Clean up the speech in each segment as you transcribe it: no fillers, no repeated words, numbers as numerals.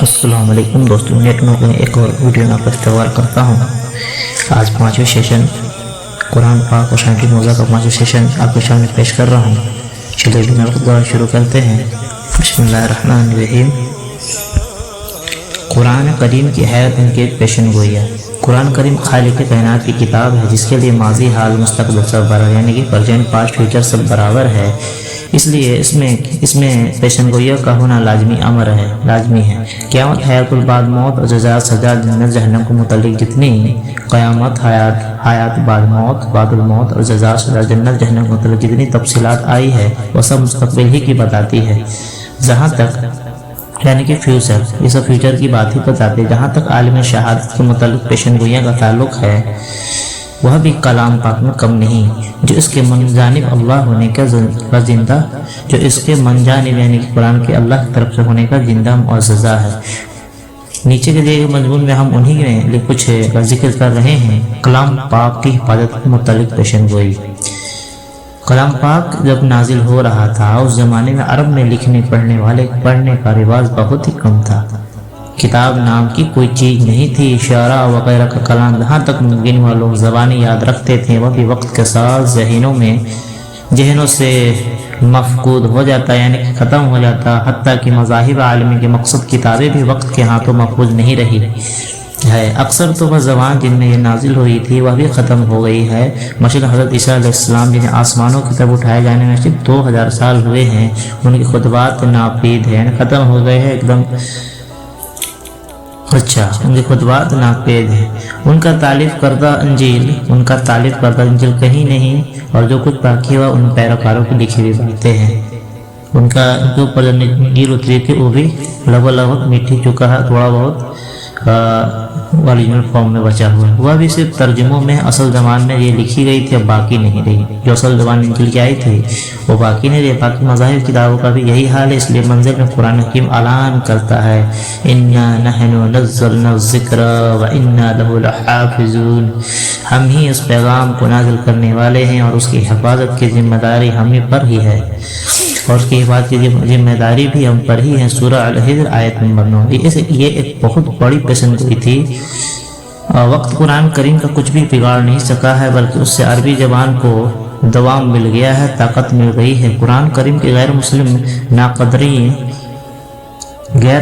السلام علیکم دوستوں، نیٹ نو میں ایک اور ویڈیو میں آپ کا استقبال کرتا ہوں۔ آج 5واں سیشن قرآن پاک اور سائنٹفک موضوع کا 5واں سیشن آپ کے سامنے پیش کر رہا ہوں۔ چلیے ویڈیو شروع کرتے ہیں۔ بسم اللہ الرحمن الرحیم۔ قرآن کریم کی حیرت ان کے پیشن گوئیاں۔ قرآن کریم خالق کائنات کی کتاب ہے جس کے لیے ماضی، حال، مستقبل سب برابر، یعنی کہ پریزنٹ، پاسٹ، فیوچر سب برابر ہے۔ اس لیے اس میں پیشن گوئیوں کا ہونا لازمی ہے۔ قیامت، حیات البعد، موت اور جزا، سزا، جنت جہنم کو متعلق جتنی قیامت، حیات بعد موت، بعد الموت اور جزا، سزا، جنت جہنم کو متعلق جتنی تفصیلات آئی ہے وہ سب مستقبل ہی کی بتاتی ہے۔ جہاں تک یعنی کہ فیوچر، یہ سب فیوچر کی بات ہی بتاتے ہیں۔ جہاں تک عالم شہادت کے متعلق پیشن گوئیاں کا تعلق ہے وہ بھی کلام پاک میں کم نہیں، جو اس کے من جانب اللہ ہونے کا زندہ، جو اس کے من جانب یعنی کہ قرآن کے اللہ کی طرف سے ہونے کا زندہ معجزہ ہے۔ نیچے کے دیے مضمون میں ہم انہی میں کچھ ذکر کر رہے ہیں۔ کلام پاک کی حفاظت کے متعلق پیشن گوئی۔ کلام پاک جب نازل ہو رہا تھا اس زمانے میں عرب میں لکھنے پڑھنے کا رواج بہت ہی کم تھا۔ کتاب نام کی کوئی چیز نہیں تھی۔ شعراء وغیرہ کا کلام جہاں تک ممکن ہوا لوگ زبانیں یاد رکھتے تھے، وہ بھی وقت کے ساتھ ذہنوں سے مفقود ہو جاتا، یعنی کہ ختم ہو جاتا۔ حتیٰ کہ مذاہب عالمی کے مقصد کتابیں بھی وقت کے ہاتھوں محفوظ نہیں رہی ہے۔ اکثر تو وہ زبان جن میں یہ نازل ہوئی تھی وہ بھی ختم ہو گئی ہے۔ مثلا حضرت عیسیٰ علیہ السلام جنہیں آسمانوں کی طرف اٹھائے جانے میں صرف 2000 سال ہوئے ہیں، ان کے خطبات ناپید ہیں، ختم ہو گئے ہیں ایک دم۔ ان کے خطبات ناپید ہیں۔ ان کا تعلیف کردہ انجیل کہیں نہیں، اور جو کچھ باقی ہوا ان پیروکاروں کی لکھی ہوئی باتیں ہیں۔ ان کے اوپر جو انجیل اتری تھی وہ بھی لگ میٹھی چکا ہے، تھوڑا بہت اوریجنل فارم میں بچا ہوا ہے، وہ بھی صرف ترجموں میں اصل زبان میں یہ لکھی گئی تھی، اب باقی نہیں رہی۔ جو اصل زبان انجیل کی آئی تھی وہ باقی نہیں رہی۔ باقی مذاہب کتابوں کا بھی یہی حال ہے۔ اس لیے منزل میں قرآن حکیم اعلان کرتا ہے اِنَّا نَحْنُ نَزَّلْنَا الذِّكْرَ وَإِنَّا لَهُ لَحَافِظُونَ، ہم ہی اس پیغام کو نازل کرنے والے ہیں اور اس کی حفاظت کی ذمہ داری ہم پر ہی ہے، اور اس کی حفاظت کی ذمہ داری بھی ہم پر ہی ہے۔ سورہ الحجر آیت نمبر 9۔ یہ ایک بہت بڑی پیشن گوئی تھی۔ وقت قرآن کریم کا کچھ بھی بگاڑ نہیں سکا ہے، بلکہ اس سے عربی زبان کو دوام مل گیا ہے، طاقت مل گئی ہے۔ قرآن کریم کے غیر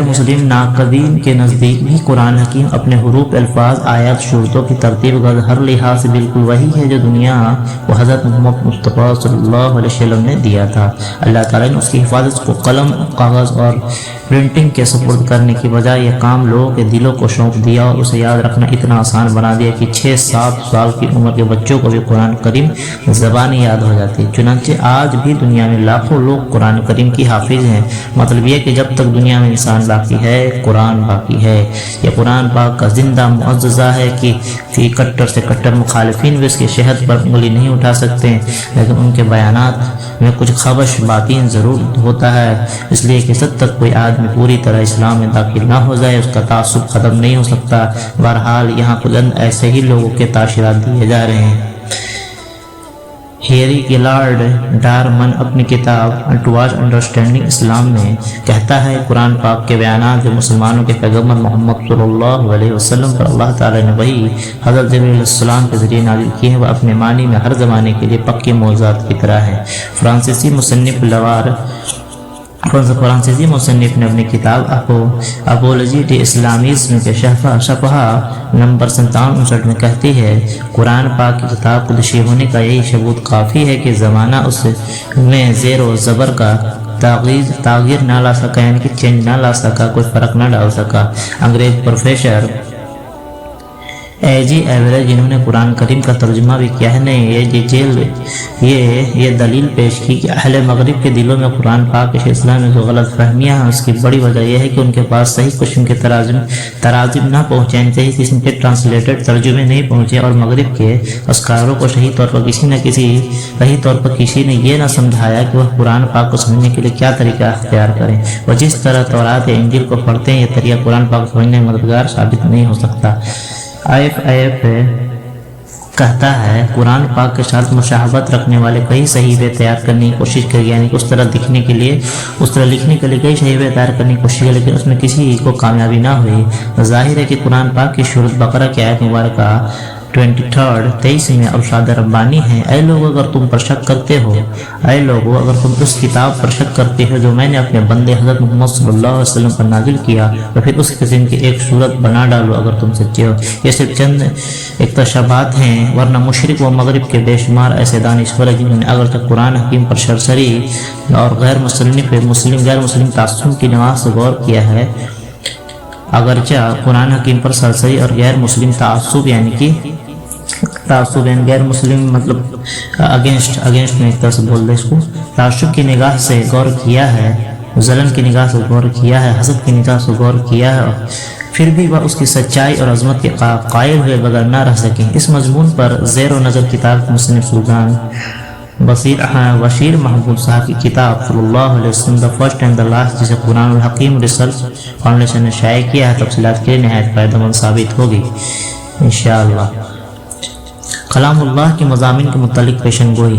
مسلم ناقدین کے نزدیک بھی قرآن حکیم اپنے حروف، الفاظ، آیات، صورتوں کی ترتیب غرض ہر لحاظ سے بالکل وہی ہے جو دنیا کو حضرت محمد مصطفیٰ صلی اللہ علیہ وسلم نے دیا تھا۔ اللہ تعالیٰ نے اس کی حفاظت کو قلم، کاغذ اور پرنٹنگ کے سپرد کرنے کی بجائے یہ کام لوگوں کے دلوں کو سونپ دیا، اور اسے یاد رکھنا اتنا آسان بنا دیا کہ 6-7 سال کی عمر کے بچوں کو بھی قرآن کریم زبانی یاد ہو جاتی۔ چنانچہ آج بھی دنیا میں لاکھوں لوگ قرآن کریم کی حافظ ہیں۔ مطلب یہ کہ جب تک دنیا میں انسان باقی ہے قرآن باقی ہے۔ یہ قرآن پاک کا زندہ معجزہ ہے کہ کٹر سے کٹر مخالفین بھی اس کے شہد پر انگلی نہیں اٹھا سکتے، لیکن ان کے بیانات میں کچھ خبش باطن ضرور ہوتا ہے۔ اس لیے کہ جب تک کوئی آدمی پوری طرح اسلام میں داخل نہ ہو جائے اس کا تعصب ختم نہیں ہو سکتا۔ بہرحال یہاں کچھ ایسے ہی لوگوں کے تاثرات دیے جا رہے ہیں۔ ہیری گلارڈ ڈارمن اپنی کتاب ٹوارڈ انڈرسٹینڈنگ اسلام میں کہتا ہے قرآن پاک کے بیانات جو مسلمانوں کے پیغمبر محمد صلی اللہ علیہ وسلم پر اللہ تعالیٰ نے وہی حضرت جبرائیل علیہ السلام کے ذریعے نازل کیے ہیں، وہ اپنے معنی میں ہر زمانے کے لیے پکی معجزات کی طرح ہیں۔ فرانسیسی مصنف نے اپنی کتاب اپولوجی ڈی اسلامزم کے صفحہ نمبر 57-59 میں کہتی ہے قرآن پاک کی کتاب قدسی ہونے کا یہی ثبوت کافی ہے کہ زمانہ اس میں زیر و زبر کا تغیر نہ لا سکا، یعنی کہ چینج نہ لا سکا، کوئی فرق نہ ڈال سکا۔ انگریز پروفیسر A.G. ایوریج جنہوں نے قرآن کریم کا ترجمہ بھی کیا ہے، نے یہ دلیل پیش کی کہ اہل مغرب کے دلوں میں قرآن پاک کے سلسلہ میں جو غلط فہمیاں ہیں اس کی بڑی وجہ یہ ہے کہ ان کے پاس صحیح قسم کے تراجم نہ پہنچے، صحیح قسم کے ٹرانسلیٹڈ ترجمے نہیں پہنچے، اور مغرب کے اسکاروں کو صحیح طور پر کسی نے یہ نہ سمجھایا کہ وہ قرآن پاک کو سمجھنے کے لیے کیا طریقہ اختیار کریں۔ وہ جس طرح تورات یا انجیل کو پڑھتے ہیں یہ طریقہ قرآن پاک سمجھنے میں مددگار ثابت نہیں ہو سکتا۔ کہتا ہے قرآن پاک کے ساتھ مشابہت رکھنے والے کئی صحیفے تیار کرنے کی کوشش کی، یعنی کہ اس طرح لکھنے کے لیے کئی صحیفے تیار کرنے کی کوشش کی، لیکن اس میں کسی کو کامیابی نہ ہوئی۔ ظاہر ہے کہ قرآن پاک کی سورۃ بقرہ کی آیت مبارکہ 23 میں ارشاد ربانی ہے، اے لوگو اگر تم اس کتاب پر شک کرتے ہو جو میں نے اپنے بندے حضرت محمد صلی اللہ علیہ وسلم پر نازل کیا تو پھر اس قسم کی ایک صورت بنا ڈالو اگر تم سچے ہو۔ یہ صرف چند اقتشابات ہیں، ورنہ مشرق و مغرب کے بے شمار ایسے دانشور ہیں جنہوں نے اگرچہ قرآن حکیم پر سرسری اور غیر مسلم تعصب کی نماز سے غور کیا ہے، اگرچہ قرآن حکیم پر سرسری اور غیر مسلم تعصب یعنی غیر مسلم مطلب اگینسٹ میں ایک طرح سے بول دے اس کو، تعصب کی نگاہ سے غور کیا ہے، ظلم کی نگاہ سے غور کیا ہے، حسد کی نگاہ سے غور کیا ہے، پھر بھی وہ اس کی سچائی اور عظمت کے قائل ہوئے بغیر نہ رہ سکیں۔ اس مضمون پر زیر و نظر کتاب مصنف سلطان بشیر محمود صاحب کی کتاب صلی اللہ علیہ وسلم the first and the last, جسے قرآن الحکیم ریسرچ فاؤنڈیشن نے شائع کیا ہے، تفصیلات کے لیے نہایت فائدہ مند ثابت ہوگی انشاءاللہ۔ کلام اللہ کے مضامین کے متعلق پیشن گوئی۔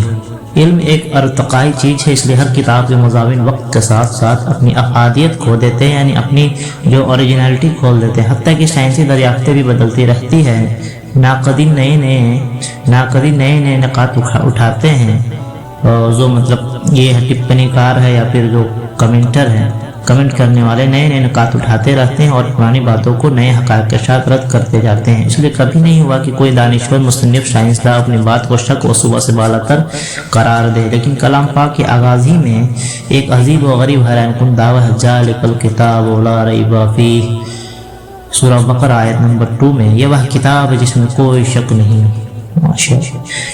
علم ایک ارتقائی چیز ہے، اس لیے ہر کتاب کے مضامین وقت کے ساتھ ساتھ اپنی افادیت کھو دیتے ہیں، یعنی اپنی جو اوریجنلٹی کھول دیتے ہیں، حتیٰ کہ سائنسی دریافتیں بھی بدلتی رہتی ہے۔ ناقدین نئے نئے نکات اٹھاتے ہیں، جو مطلب یہ ٹپنی کار ہے یا پھر جو کمنٹر ہیں، کمنٹ کرنے والے نئے نکات اٹھاتے رہتے ہیں اور پرانی باتوں کو نئے حقائق کے ساتھ رد کرتے جاتے ہیں۔ اس لیے کبھی نہیں ہوا کہ کوئی دانشور مصنف سائنسداں اپنی بات کو شک و شبہ سے بالا تر قرار دے، لیکن کلام پاک کے آغاز ہی میں ایک عجیب و غریب حیران کن دعویٰ ہے، ذالک الکتاب لا ریب فیہ، سورہ بقرہ آیت نمبر 2 میں، یہ وہ کتاب ہے جس میں کوئی شک نہیں۔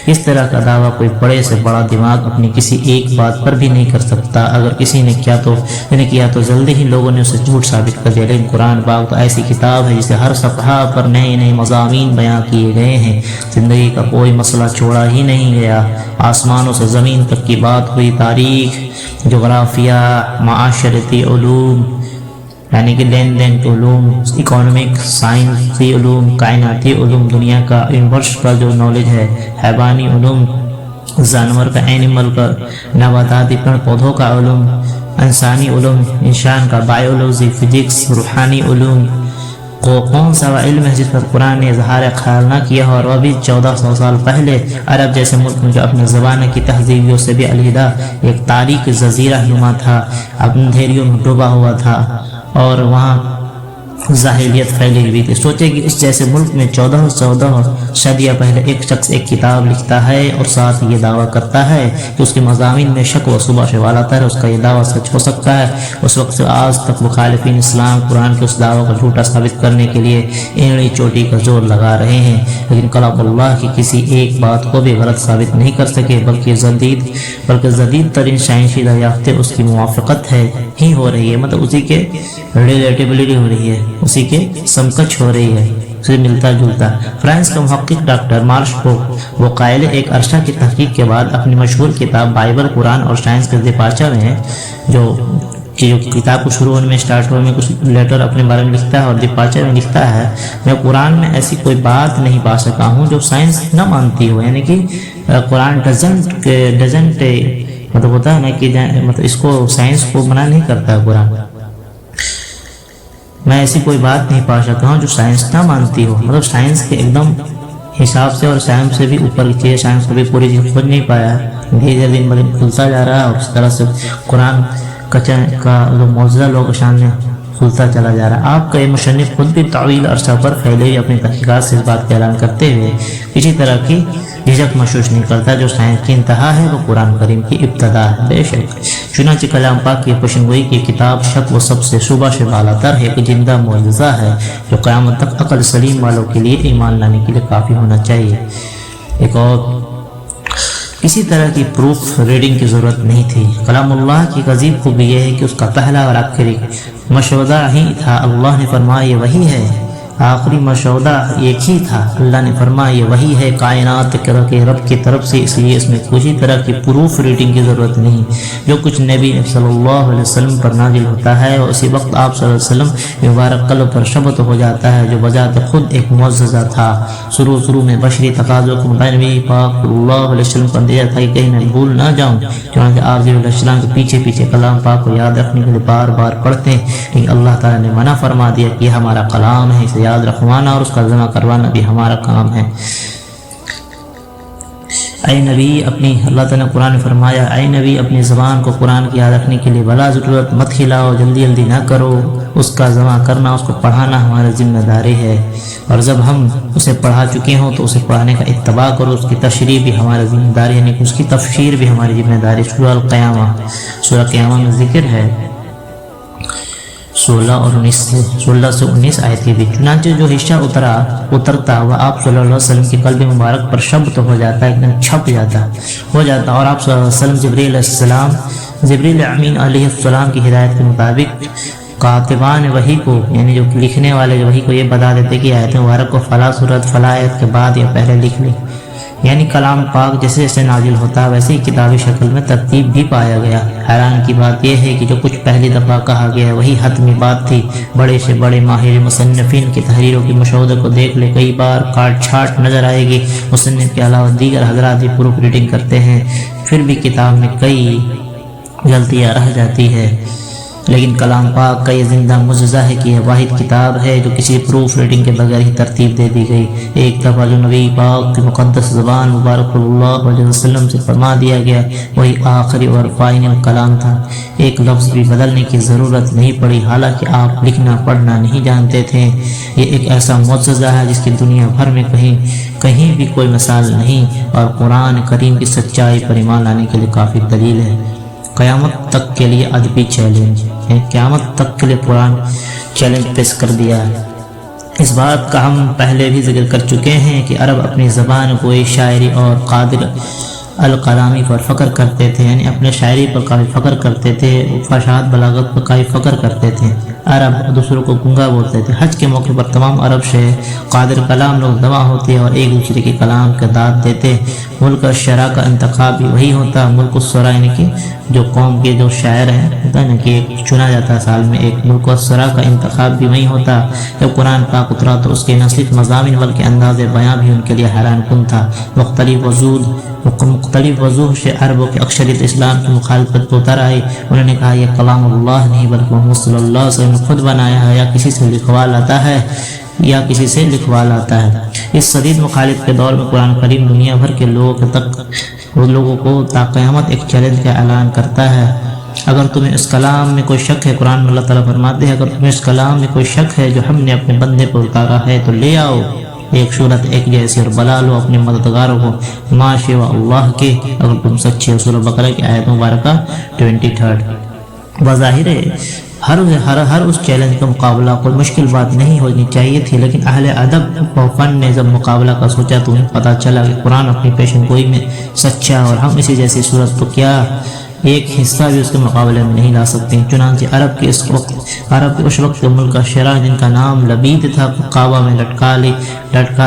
اس طرح کا دعویٰ کوئی بڑے سے بڑا دماغ اپنی کسی ایک بات پر بھی نہیں کر سکتا، اگر کسی نے کیا تو جلدی ہی لوگوں نے اسے جھوٹ ثابت کر دیا۔ لیکن قرآن پاک تو ایسی کتاب ہے جسے ہر صفحہ پر نئے مضامین بیان کیے گئے ہیں، زندگی کا کوئی مسئلہ چھوڑا ہی نہیں گیا، آسمانوں سے زمین تک کی بات ہوئی، تاریخ، جغرافیہ، معاشرتی علوم یعنی کہ لین دین کے علوم، اکانومک، سائنسی علوم، کائناتی علوم، دنیا کا یونیورس کا جو نالج ہے، حیوانی علوم، جانور کا، اینیمل کا، نباتاتی پیڑ پودوں کا علوم، انسانی علوم، انسان کا بایولوجی، فزکس، روحانی علوم، کون سا علم ہے جس پر قرآن نے اظہار خیال نہ کیا اور وہ بھی 1400 سال پہلے عرب جیسے ملک میں جو اپنے زبان کی تہذیبیوں سے بھی علیحدہ ایک تاریخ جزیرہ نما تھا، اندھیریوں میں ڈوبا ہوا تھا اور وہاں ظاہریت پھیلی ہوئی تھی۔ سوچے کہ اس جیسے ملک میں 14 صدیاں پہلے ایک شخص ایک کتاب لکھتا ہے اور ساتھ یہ دعویٰ کرتا ہے کہ اس کے مضامین میں شک و شبہ سے والا ہے، اس کا یہ دعویٰ سچ ہو سکتا ہے۔ اس وقت سے آج تک مخالفین اسلام قرآن کے اس دعویٰ کو جھوٹا ثابت کرنے کے لیے اینڑی چوٹی کا زور لگا رہے ہیں، لیکن کلام اللہ کی کسی ایک بات کو بھی غلط ثابت نہیں کر سکے، بلکہ جدید ترین سائنسی دریافتیں اس کی موافقت ہی ہو رہی ہے، مطلب اسی کے ریلیٹیبلٹی ہو رہی ہے، اسی کے سمکچ ہو رہی ہے، اسے ملتا جلتا۔ فرانس کا محقق ڈاکٹر مارش پوک وہ قائل ایک عرصہ کی تحقیق کے بعد اپنی مشہور کتاب بائبل، قرآن اور سائنس کے دیپاچہ میں جو کتاب کو شروع ہونے میں اسٹارٹ ہونے میں کچھ لیٹر اپنے بارے میں لکھتا ہے اور دیپاچہ میں لکھتا ہے، میں قرآن میں ایسی کوئی بات نہیں پا سکا ہوں جو سائنس نہ مانتی ہو، یعنی کہ قرآن ڈزنٹ مطلب ہوتا ہے نا کہ مطلب اس کو سائنس کو منع نہیں کرتا ہے قرآن، میں ایسی کوئی بات نہیں پا سکتا ہوں جو سائنس نہ مانتی ہو، مطلب سائنس کے ایک دم حساب سے اور سائنس سے بھی اوپر کی چیز، سائنس کو بھی پوری چیز کھوج نہیں پایا، دھیرے دن بدن کھلتا جا رہا ہے اور اس طرح سے قرآن کا جو معجزہ لوگ سامنے کھلتا چلا جا رہا ہے۔ آپ کا یہ مصنف خود بھی طویل عرصہ پر پھیلے ہوئی اپنی تحقیقات سے اس بات کا اعلان کرتے ہوئے کسی طرح کی جھجک محسوس نہیں کرتا، جو سائنس کی انتہا ہے وہ قرآن کریم کی ابتدا ہے۔ بے شک چنانچہ کلام پاک کی پیشنگوئی کی کتاب شک و سب سے شبہ سے بالاتر ہے، ایک زندہ معجزہ ہے جو قیامت تک عقل سلیم والوں کے لیے ایمان لانے کے لیے کافی ہونا چاہیے۔ ایک اور کسی طرح کی پروف ریڈنگ کی ضرورت نہیں تھی۔ کلام اللہ کی عظیم خوبی یہ ہے کہ اس کا پہلا اور آخری مشودہ ہی تھا، اللہ نے فرمایا یہ وہی ہے آخری مشودہ ایک ہی تھا۔ اللہ نے فرمایا یہ وہی ہے کائنات کے رب کی طرف سے، اس لیے اس میں کسی طرح کی پروف ریڈنگ کی ضرورت نہیں۔ جو کچھ نبی صلی اللہ علیہ وسلم پر نازل ہوتا ہے اور اسی وقت آپ صلی اللہ علیہ وسلم مبارک قلب پر شبت ہو جاتا ہے، جو بذات خود ایک معجزہ تھا۔ شروع میں بشری تقاضوں کو نبی پاک صلی اللہ علیہ وسلم کو اندیشہ تھا کہ کہیں میں بھول نہ جاؤں، چنانچہ آپ صلی اللہ علیہ وسلم کے پیچھے کلام پاک کو یاد رکھنے کے لیے بار بار پڑھتے ہیں، لیکن اللہ تعالیٰ نے منع فرما دیا کہ یہ ہمارا کلام ہے، اسے یاد رکھوانا اور اس کا جمع کروانا بھی ہمارا کام ہے۔ اے نبی اللہ تعالیٰ نے قرآن فرمایا، اے نبی اپنی زبان کو قرآن کی یاد رکھنے کے لیے بلا ضرورت مت کھلاؤ، جلدی نہ کرو، اس کا جمع کرنا، اس کو پڑھانا ہماری ذمہ داری ہے، اور جب ہم اسے پڑھا چکے ہوں تو اسے پڑھانے کا اتباع کرو، اس کی تشریح بھی ہماری ذمہ داری ہے، یعنی اس کی تفسیر بھی ہماری ذمہ داری۔ سورہ قیامہ میں ذکر ہے 16 سے 19 آیت بھی۔ چنانچہ جو حصہ اترتا وہ آپ صلی اللہ علیہ وسلم کی قلب مبارک پر شبت ہو جاتا ہے، ایک دم چھپ جاتا اور آپ صلی اللہ علیہ وسلم جبریل امین علیہ السلام کی ہدایت کے مطابق کاتبان وحی کو، یعنی جو لکھنے والے وحی کو یہ بتا دیتے کہ آیت مبارک کو فلاں سورت فلاں آیت کے بعد یا پہلے لکھ لیں، یعنی کلام پاک جیسے جیسے نازل ہوتا ہے ویسے ہی کتابی شکل میں ترتیب بھی پایا گیا۔ حیران کی بات یہ ہے کہ جو کچھ پہلی دفعہ کہا گیا ہے وہی حتمی بات تھی۔ بڑے سے بڑے ماہر مصنفین کی تحریروں کی مشہور کو دیکھ لے، کئی بار کاٹ چھاٹ نظر آئے گی۔ مصنف کے علاوہ دیگر حضرات بھی پروف ریڈنگ کرتے ہیں، پھر بھی کتاب میں کئی غلطیاں رہ جاتی ہے، لیکن کلام پاک کا یہ زندہ معجزہ ہے کہ یہ واحد کتاب ہے جو کسی پروف ریڈنگ کے بغیر ہی ترتیب دے دی گئی۔ ایک دفعہ جو نبی پاک کی مقدس زبان مبارک صلی اللہ علیہ وسلم سے فرما دیا گیا وہی آخری اور فائنل کلام تھا، ایک لفظ بھی بدلنے کی ضرورت نہیں پڑی، حالانکہ آپ لکھنا پڑھنا نہیں جانتے تھے۔ یہ ایک ایسا معجزہ ہے جس کی دنیا بھر میں کہیں بھی کوئی مثال نہیں، اور قرآن کریم کی سچائی پر ایمان لانے کے لیے کافی دلیل ہے۔ قیامت تک کے لیے ادبی چیلنج ہے، قیامت تک کے لیے قرآن چیلنج پیش کر دیا ہے۔ اس بات کا ہم پہلے بھی ذکر کر چکے ہیں کہ عرب اپنی زبان کو شاعری اور قادر الکلامی پر فخر کرتے تھے، یعنی اپنے شاعری پر کافی فخر کرتے تھے، فصاحت بلاغت پر کافی فخر کرتے تھے۔ عرب دوسروں کو گنگا بولتے تھے۔ حج کے موقع پر تمام عرب سے قادر کلام لوگ جمع ہوتے اور ایک دوسرے کے کلام کا داد دیتے۔ ملک الشعراء کا انتخاب بھی وہی ہوتا۔ ملک الشعراء یعنی کہ جو قوم کے جو شاعر ہیں ہوتا ہے نا کہ ایک چنا جاتا ہے سال میں ایک، ملک الشعراء کا انتخاب بھی وہی ہوتا۔ جب قرآن پاک اترا تو اس کے نہ صرف مضامین بلکہ انداز بیاں بھی ان کے لیے حیران کن تھا۔ مختلف وجوہ سے عربوں کی اکثریت اسلام کی مخالفت کو اتر آئی۔ انہوں نے کہا یہ کلام اللہ نہیں بلکہ محمد صلی اللہ علیہ وسلم نے خود بنایا ہے، یا کسی سے لکھوا لاتا ہے۔ اس شدید مخالفت کے دور میں قرآن کریم دنیا بھر کے لوگوں کو تا قیامت ایک چیلنج کا اعلان کرتا ہے۔ اگر تمہیں اس کلام میں کوئی شک ہے، قرآن میں اللہ تعالیٰ فرماتے ہیں اگر تمہیں اس کلام میں کوئی شک ہے جو ہم نے اپنے بندے پر اتارا ہے تو لے آؤ ایک صورت ایک جیسی اور بلا لو اپنے مددگاروں کو معاشی و اللہ کے، اگر تم سچے ہو۔ سورہ بقرہ کی آیت مبارکہ 23۔ بظاہر ہر اس چیلنج کا مقابلہ کوئی مشکل بات نہیں ہونی چاہیے تھی، لیکن اہل ادب و فن نے جب مقابلہ کا سوچا تو انہیں پتہ چلا کہ قرآن اپنی پیشن گوئی میں سچا، اور ہم اسی جیسی صورت تو کیا ایک حصہ بھی اس کے مقابلے میں نہیں لا سکتے۔ چنانچہ عرب کے اس وقت کے ملک الشعراء جن کا نام لبید تھا کعبہ میں لٹکا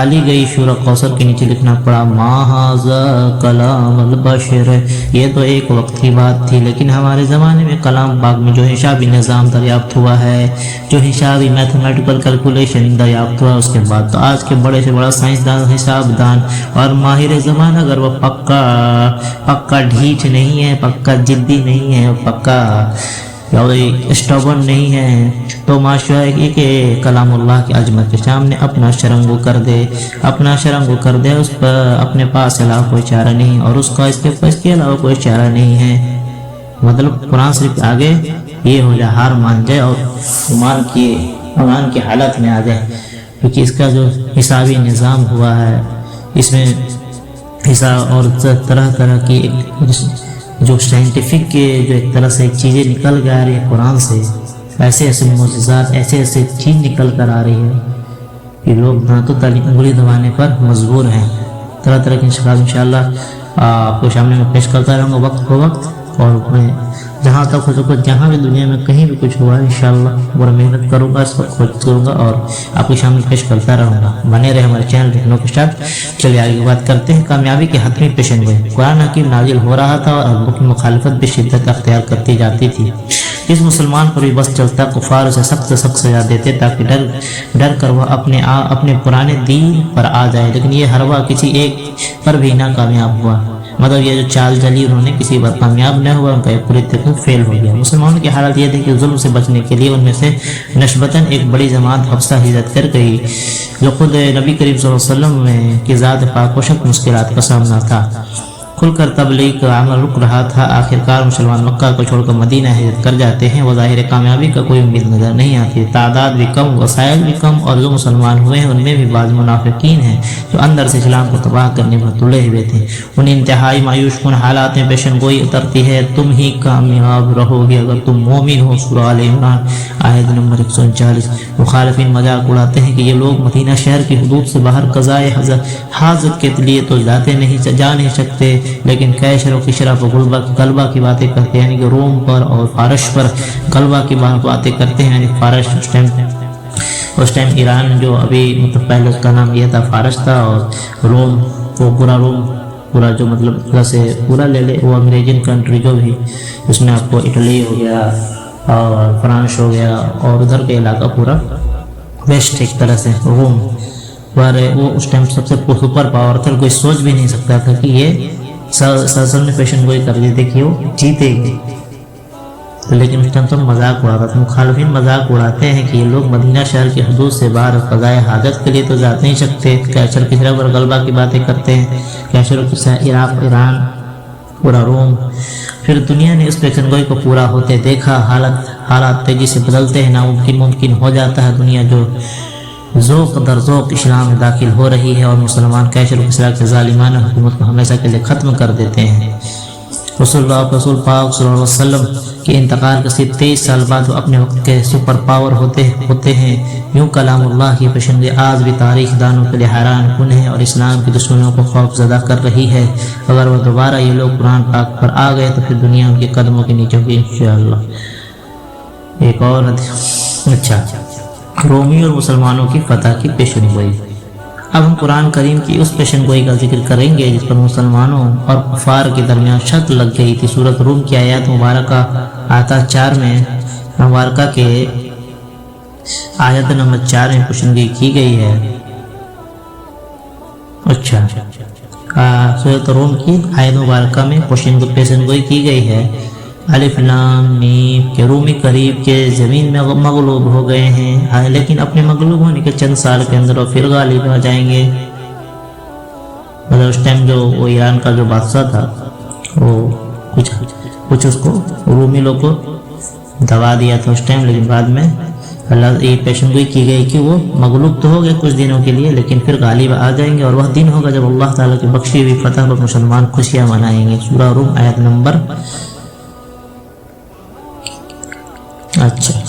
لی گئی شورہ کوثر کے نیچے لکھنا پڑا ما ھذا کلام البشر۔ یہ تو ایک وقت کی بات تھی، لیکن ہمارے زمانے میں کلام پاک میں جو حسابی نظام دریافت ہوا ہے، جو حسابی میتھمیٹیکل کیلکولیشن دریافت ہوا، اس کے بعد تو آج کے بڑے سے بڑا سائنسدان، حساب دان اور ماہر زمان اگر وہ پکا ڈھیٹ نہیں ہے، پکا جدی نہیں ہے، پکا اسٹوبن نہیں ہے، تو معاشرہ یہ کہ کلام اللہ کی عظمت کے سامنے اپنا شرنگو کر دے، اس پر اپنے پاس علاوہ کوئی چارہ نہیں، اور اس کے علاوہ کوئی چارہ نہیں ہے۔ مطلب قرآن شریف کے آگے یہ ہو جائے، ہار مان جائے اور ایمان کی حالت میں آ جائے، کیونکہ اس کا جو حسابی نظام ہوا ہے اس میں حساب اور طرح کی جو سائنٹیفک کے جو ایک طرح سے چیزیں نکل کے آ رہی ہے قرآن سے، ایسے معجزات ایسے چیز نکل کر آ رہی ہے کہ لوگ نہ تو انگلی دبانے پر مجبور ہیں۔ طرح کی انشاءاللہ آپ کو سامنے میں پیش کرتا رہوں گا وقت کو وقت، اور میں جہاں تک ہو سکے جہاں بھی دنیا میں کہیں بھی کچھ ہوا انشاءاللہ پورا محنت کروں گا، اس کو کھوج کروں گا اور آپ کی سامنے پیش کرتا رہوں گا۔ بنے رہے ہمارے چینل ٹیکنو کے ساتھ۔ چلیے آگے بات کرتے ہیں کامیابی کے حتمی پیشن گوئی۔ قرآن حکیم نازل ہو رہا تھا اور ابو کی مخالفت بھی شدت اختیار کرتی جاتی تھی۔ اس مسلمان پر بھی بس چلتا کفار سے سخت سزا دیتے تاکہ ڈر کر وہ اپنے پرانے دین پر آ جائے، لیکن یہ ہروا کسی ایک پر بھی ناکامیاب ہوا۔ مطلب یہ جو چال چلی انہوں نے کسی پر کامیاب نہ ہوا، ان کا ایک پوری طرح فیل ہو گیا۔ مسلمانوں کی حالت یہ تھی کہ ظلم سے بچنے کے لیے ان میں سے نسبتاً ایک بڑی جماعت حبشہ ہجرت کر گئی، جو خود نبی کریم صلی اللہ علیہ وسلم کی ذات پاک و شک مشکلات کا سامنا تھا۔ کھل کر تبلیغ کا عمل رک رہا تھا۔ آخرکار مسلمان مکہ کو چھوڑ کر مدینہ ہجرت کر جاتے ہیں۔ وظاہر کامیابی کا کوئی امید نظر نہیں آتی، تعداد بھی کم، وسائل بھی کم، اور جو مسلمان ہوئے ہیں ان میں بھی بعض منافقین ہیں جو اندر سے اسلام کو تباہ کرنے پر تلے ہوئے تھے۔ ان انتہائی مایوس کن حالات میں پیشن گوئی اترتی ہے، تم ہی کامیاب رہو گے اگر تم مومن ہو۔ سورہ آل عمران آیت نمبر 139۔ مخالفین مذاق اڑاتے ہیں کہ یہ لوگ مدینہ شہر کی حدود سے باہر قضائے حاجت کے لیے تو جا نہیں سکتے، لیکن کیسر و کشرا پر غلبہ کی باتیں کرتے ہیں، یعنی کہ روم پر اور فارس پر غلبہ کی باتیں کرتے ہیں۔ یعنی فارس اس ٹائم ایران جو ابھی مطلب پہلے اس کا نام یہ تھا فارس تھا، اور روم وہ پورا جو مطلب جیسے پورا لے لے وہ انگریزن کنٹری جو بھی اس میں آپ کو اٹلی ہو گیا اور فرانس ہو گیا اور ادھر کا علاقہ پورا ویسٹ ایک طرح سے روم پر وہ اس ٹائم سب سے سپر پاور تھا، کوئی سوچ بھی نہیں سکتا تھا کہ یہ سلسل میں پیشن گوئی کر دیتے کہ وہ جیتے گے، لیکن اس ٹائم تو مذاق اڑاتا تھا۔ مخالفین مذاق اڑاتے ہیں کہ یہ لوگ مدینہ شہر کی حدود سے باہر قضائے حاجت کے لیے تو جا نہیں سکتے، کیسر کسرا پر غلبہ کی باتیں کرتے ہیں، کیسر کسرا عراق، ایران، پورا روم۔ پھر دنیا نے اس پیشن گوئی کو پورا ہوتے دیکھا، حالات تیزی سے بدلتے ہیں، ناممکن ممکن ہو جاتا ہے، دنیا جو ذوق در ذوق اسلام میں داخل ہو رہی ہے اور مسلمان کیسر و کسرا کے ظالمانہ حکومت کو ہمیشہ کے لیے ختم کر دیتے ہیں۔ رسول پاک صلی اللہ علیہ وسلم کے انتقال کے 23 سال بعد وہ اپنے وقت کے سپر پاور ہوتے ہیں۔ یوں کلام اللہ کی پیشنگوئی آج بھی تاریخ دانوں کے لیے حیران کن ہے اور اسلام کے دشمنوں کو خوف زدہ کر رہی ہے۔ اگر وہ دوبارہ یہ لوگ قرآن پاک پر آ گئے تو پھر دنیا ان کے قدموں کے نیچے ہوگی انشاءاللہ۔ ایک اور اچھا رومی اور مسلمانوں کی فتح کی پیشن گوئی۔ اب ہم قرآن کریم کی اس پیشن گوئی کا ذکر کریں گے جس پر مسلمانوں اور کفار کے درمیان شک لگ گئی تھی۔ سورۃ روم کی آیات مبارکہ آیت 4 میں مبارکہ کے آیت نمبر 4 میں پیشن گوئی کی گئی ہے۔ اچھا سورۃ روم کی آیت مبارکہ میں پیشن گوئی کی گئی ہے، الف لام میم کہ رومی قریب کے زمین میں مغلوب ہو گئے ہیں، لیکن اپنے مغلوب ہونے کے چند سال کے اندر وہ پھر غالب آ جائیں گے۔ مطلب اس ٹائم جو وہ ایران کا جو بادشاہ تھا وہ کچھ اس کو رومی لوگ کو دبا دیا تھا اس ٹائم، لیکن بعد میں اللہ یہ پیشن گوئی کی گئی کہ وہ مغلوب تو ہو گئے کچھ دنوں کے لیے، لیکن پھر غالب آ جائیں گے، اور وہ دن ہوگا جب اللہ تعالیٰ کی بخشی ہوئی فتح پر مسلمان خوشیاں منائیں گے۔ سورہ روم آیت نمبر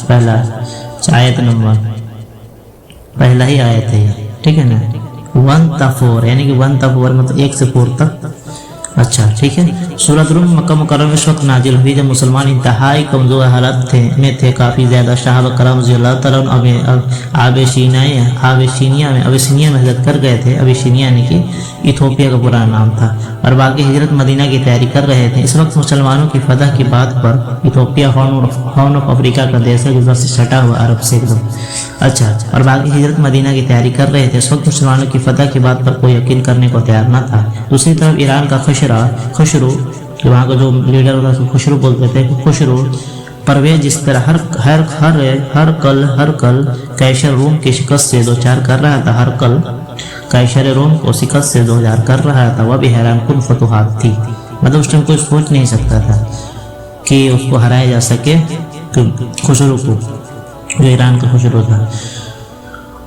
پہلا آیت نمبر پہلا ہی آیت ہے، ٹھیک ہے نا، 1 تا 4 یعنی کہ 1 تا 4 مطلب 1 سے 4 تک۔ اچھا ٹھیک ہے۔ سورۃ روم مکہ مکرمہ اس وقت نازل ہوئی جب مسلمان انتہائی کمزور حالت میں تھے، کافی زیادہ صحابہ کرام رضی اللہ تعالیٰ ابیسینیا میں ہجرت کر گئے تھے۔ ابیسینیا یعنی کہ ایتھوپیا کا پرانا نام تھا، اور باقی ہجرت مدینہ کی تیاری کر رہے تھے۔ اس وقت مسلمانوں کی فتح کی بات پر ایتھوپیا ہارن آف افریقہ کا دیش ہے، گزر سے سٹا ہوا عرب سے ایک دم۔ اچھا اور باقی ہجرت مدینہ کی تیاری کر رہے تھے۔ اس وقت مسلمانوں کی فتح کی بات پر کوئی یقین کرنے کو تیار نہ تھا۔ دوسری طرف ایران کا خسرو وہاں کا جو لیڈر ہوتا ہے خسرو بولتے تھے، خسرو پرویز جس طرح ہر کل کیسر روم کی شکست سے دوچار کر رہا تھا، ہر کل کیسر روم کو شکست سے دوچار کر رہا تھا، وہ بھی حیران کن فتوحات تھی۔ مطلب اس ٹائم کوئی سوچ نہیں سکتا تھا کہ اس کو ہرایا جا سکے، خسرو کو جو ایران کا خسرو تھا۔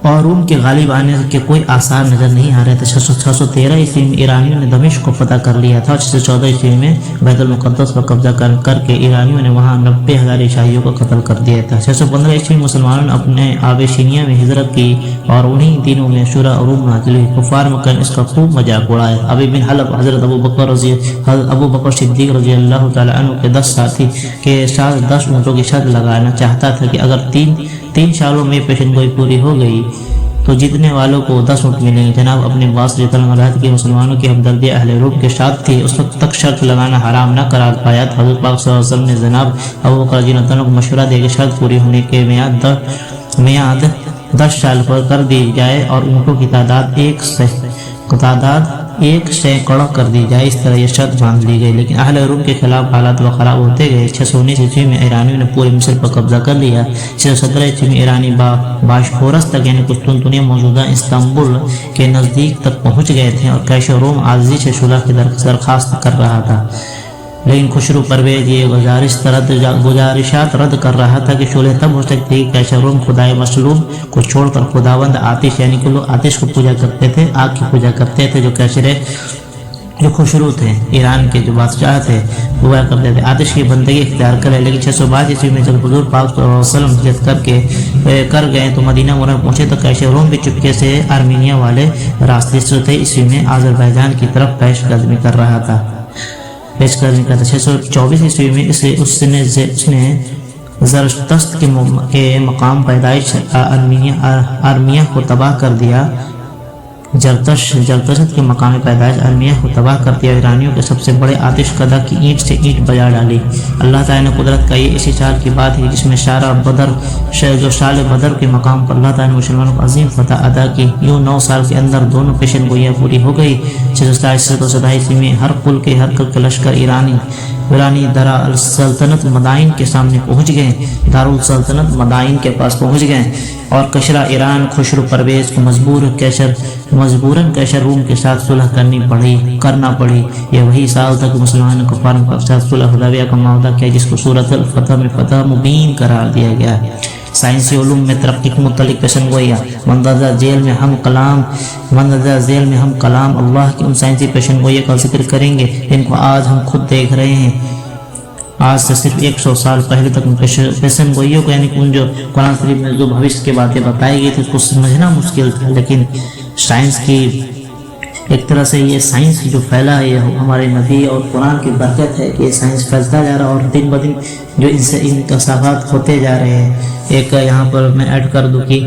اور روم کے غالب آنے کے کوئی آثار نظر نہیں آ رہے تھے۔ 613 عیسوی میں ایرانیوں نے دمشق کو فتح کر لیا تھا اور 614 عیسوی میں بیت المقدس پر قبضہ کر کے ایرانیوں نے وہاں 90,000 عیسائیوں کو قتل کر دیا تھا۔ 615 عیسوی میں مسلمانوں نے اپنے آبشینیا میں ہجرت کی اور انہی دنوں میں سورہ روم نازل ہوئی۔ کفار مکہ نے اس کا خوب مذاق اڑایا۔ ابی بن حلب حضرت ابو بکر صدیق رضی اللہ تعالیٰ عنہ کے 10 ساتھی کے ساتھ 10 اونٹوں کی شرط لگانا چاہتا تھا کہ اگر تین سالوں میں پیشن گوئی پوری ہو گئی تو جیتنے والوں کو 10 اونٹ ملیں گے۔ جناب اپنے باس رضی اللہ عنہ کی مسلمانوں کی ہمدردی اہل روم کے ساتھ تھی، اس وقت تک شرط لگانا حرام نہ قرار پایا تھا۔ حضرت پاک صلی اللہ علیہ وسلم نے جناب ابو بکر رضی اللہ عنہ کو مشورہ دیا کہ شرط پوری ہونے کے میعاد 10 سال پر کر دی جائے اور اونٹوں کی تعداد ایک سینکڑا کر دی جائے۔ اس طرح یہ شرط باندھ لی گئی، لیکن اہل روم کے خلاف حالات خراب ہوتے گئے۔ 619 عیسوی میں ایرانیوں نے پورے مصر پر قبضہ کر لیا۔ 617 عیسوی میں ایرانی باشفورس تک یعنی قسطنطنیہ موجودہ استنبول کے نزدیک تک پہنچ گئے تھے اور کیسر روم عاجزی سے صلح کی درخواست کر رہا تھا، لیکن خسرو پرویز یہ گزارشات رد کر رہا تھا کہ صلح تب ہو سکتی ہے کیسر روم خدائے مصلوب کو چھوڑ کر خداوند آتش یعنی کہ لوگ آتش کو پوجا کرتے تھے، آگ کی پوجا کرتے تھے، جو خسرو تھے ایران کے جو بادشاہ تھے وہ کرتے تھے، آتش کی بندگی اختیار کرے۔ لیکن 622 عیسوی میں جب حضور پاک صلی اللہ علیہ وسلم ہجرت کر گئے تو مدینہ منورہ پہنچے تو کیسر روم بھی چپکے سے آرمینیا والے راستے سے تھے، عیسوی میں آذربائیجان کی طرف پیش قدمی کر رہا تھا۔ 624 عیسوی میں اس نے زرتشت کے مقام پیدائش آرمینیا کو تباہ کر دیا۔ زرتشت کے مقام پیدائش آرمینیا کو تباہ کر دیا۔ ایرانیوں کے سب سے بڑے آتش کدہ کی اینٹ سے اینٹ بجا ڈالی۔ اللہ تعالیٰ نے قدرت کا یہ اسی سال کی بات ہے جس میں جو سال بدر کے مقام پر اللہ تعالیٰ نے مسلمانوں کو عظیم فتح ادا کی۔ یوں 9 سال کے اندر دونوں پیشن گوئیاں پوری ہو گئی۔ 627 میں ہر قل کے لشکر ایرانی دارالسلطنت مدائن کے سامنے پہنچ گئے، دارالسلطنت مدائن کے پاس پہنچ گئے اور کشرا ایران خسرو پرویز کو مجبوراً کیسر روم کے ساتھ صلح کرنا پڑی۔ یہ وہی سال تک مسلمانوں کو فارم کے ساتھ صلح حدیبیہ کا معاہدہ کیا جس کو سورۃ الفتح میں فتح مبین قرار دیا گیا۔ سائنسی علوم میں ترقی کے متعلق پیشن گوئیاں۔ مندرجہ ذیل میں ہم کلام اللہ کی ان سائنسی پیشن گوئیوں کا ذکر کریں گے جن کو آج ہم خود دیکھ رہے ہیں۔ آج سے صرف 100 سال پہلے تک پیشن گوئیوں کو یعنی ان جو قرآن شریف میں جو بھوشیہ کی باتیں بتائی گئی تھی اس کو سمجھنا مشکل تھا، لیکن سائنس کی ایک طرح سے یہ سائنس جو پھیلا ہے یہ ہمارے نبی اور قرآن کی برکت ہے کہ یہ سائنس پھیلتا جا رہا ہے اور دن بدن جو ان سے انکشافات ہوتے جا رہے ہیں۔ ایک یہاں پر میں ایڈ کر دوں کہ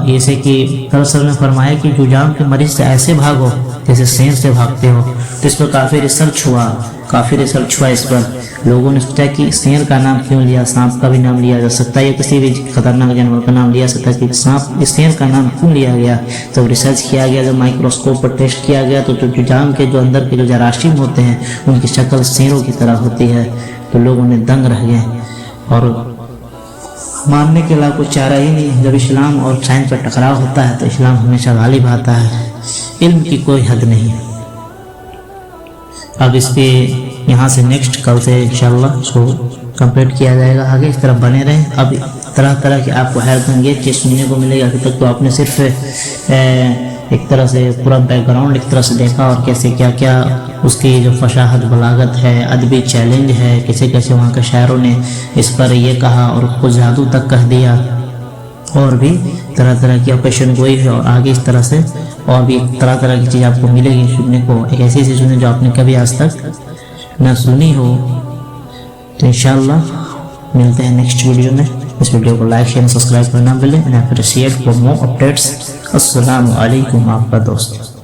جیسے کہ دراصل میں فرمایا کہ جوجام کے مریض سے ایسے بھاگو جیسے سینر سے بھاگتے ہو، تو اس پر کافی ریسرچ ہوا اس پر۔ لوگوں نے سوچا کہ سینر کا نام کیوں لیا، سانپ کا بھی نام لیا جا سکتا ہے یا کسی بھی خطرناک جانور کا نام لیا سکتا ہے، کہ سانپ سینر کا نام کیوں لیا گیا۔ جب ریسرچ کیا گیا، جب مائکروسکوپ پر ٹیسٹ کیا گیا تو جوجام کے جو اندر کے جو جراثیم ہوتے ہیں ان کی شکل سینروں کی طرح ہوتی ہے، تو لوگوں نے دنگ رہ گئے اور ماننے کے علاوہ کوئی چارہ ہی نہیں۔ جب اسلام اور سائنس پر ٹکراؤ ہوتا ہے تو اسلام ہمیشہ غالب آتا ہے، علم کی کوئی حد نہیں۔ اب اس پہ یہاں سے نیکسٹ کل سے انشاءاللہ اس کو کمپلیٹ کیا جائے گا۔ آگے اس طرح بنے رہیں۔ اب طرح طرح کی آپ کو حیرت انگیز چیز سننے کو ملے گا۔ ابھی تک تو آپ نے صرف ایک طرح سے پورا بیک گراؤنڈ ایک طرح سے دیکھا اور کیسے کیا کیا اس کی جو فصاحت بلاغت ہے، ادبی چیلنج ہے، کیسے وہاں کے شاعروں نے اس پر یہ کہا اور اس کو جادو تک کہہ دیا، اور بھی طرح طرح کی پیشن گوئی ہے۔ اور آگے اس طرح سے اور بھی طرح طرح کی چیز آپ کو ملے گی سننے کو، ایک ایسی سنیں جو آپ نے کبھی آج تک نہ سنی ہو۔ تو انشاءاللہ ملتے ہیں نیکسٹ ویڈیو میں۔ اس ویڈیو کو لائک شیئر سبسکرائب کرنا بھولیں۔ And appreciate for more updates. السلام علیکم، آپ کا دوست۔